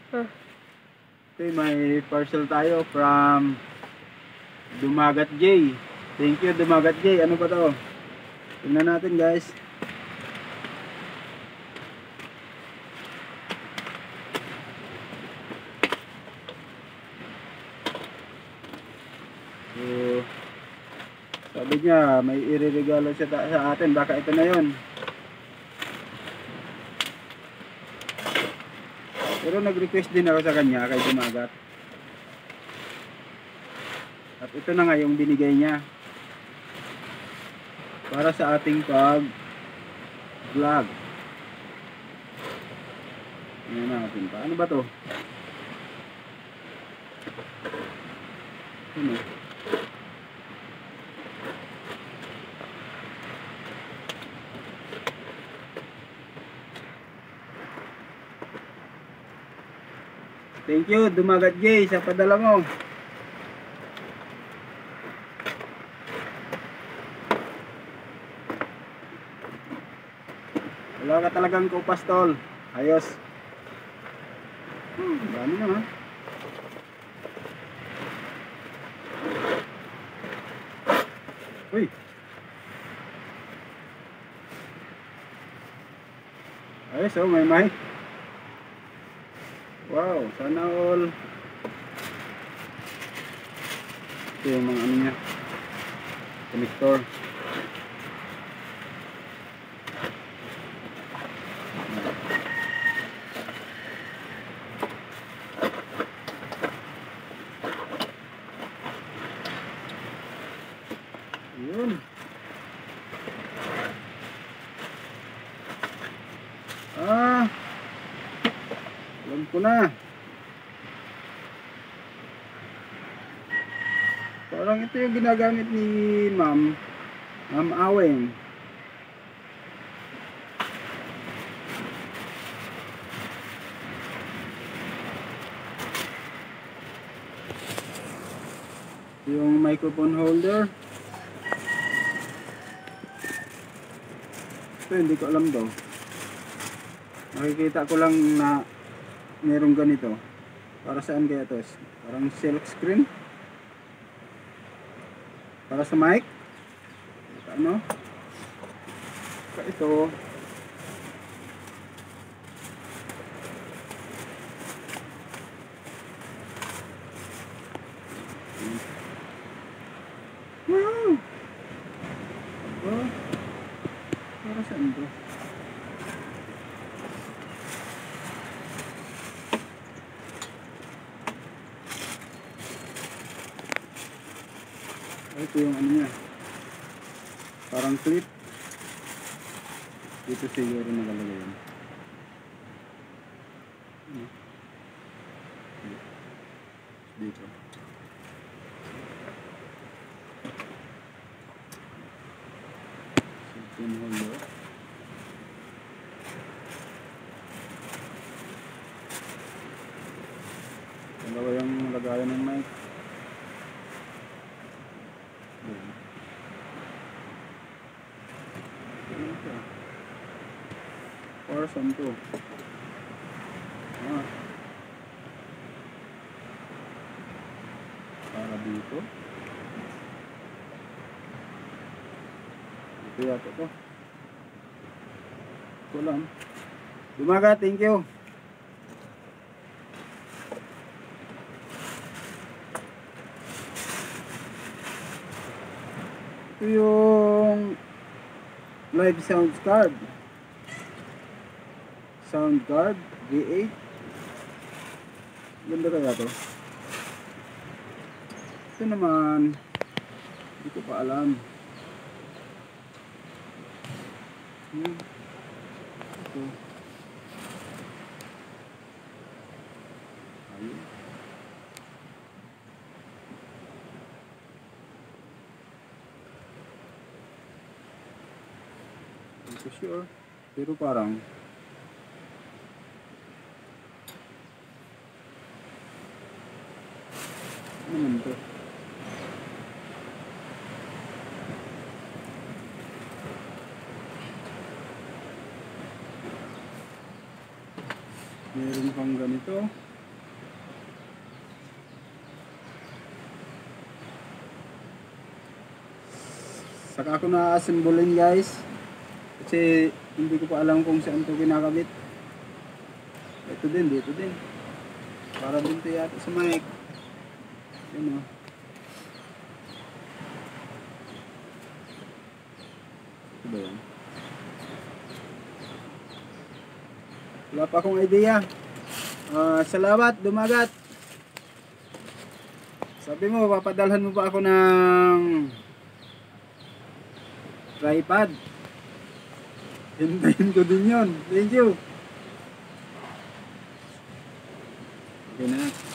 Okay, may parcel tayo from Dumagat J. Thank you Dumagat J. Ano ba to? Tingnan natin guys. So, sabi niya may ireregalo siya sa atin. Baka ito na yun. Pero nag-request din ako sa kanya kay Dumagat. At ito na nga yung binigay niya para sa ating pag-vlog. Tingnan natin. Paano ba to? Ano? Thank you Dumagat J sa padala mo. Wala ka talagang kupastol. Ayos. Dami naman. Uy. Ayos oh, may mic. Wow, sana all. Ito yung mga ano niya. Connector. Yun. Alam ko na. Parang ito yung ginagamit ni Ma'am Aweng. Yung microphone holder. Ito hindi ko alam daw. Nakikita ko lang na merong ganito. Para saan kaya ito? Parang silk screen. Para sa mic. Ano? Ito. Wow! Oh. Para saan ito? Ito yung ano niya. Parang clip. Dito siguro nakalagay yan. Dito. Cellphone holder. Dalawa yung lagayan ng mic. Or saan to? Para dito. Ito yata to. Ito lang. Dumagat, thank you. Ito yung live sound card. Sound card V8. Ganda kaya to. Ito naman hindi ko pa alam. Ito. Ayun. Hindi ko sure. Pero parang ano naman to? Meron pang ganito. Saka ako na-assemblein guys. Kasi hindi ko pa alam kung saan ito kinakabit. Ito din, dito din. Para din ito yata sa mic. Yun o. Ito ba yan? Wala pa akong idea. Salamat, Dumagat. Sabi mo, papadalhan mo pa ako ng tripod. Hintayin ko din yun. Thank you. Okay na.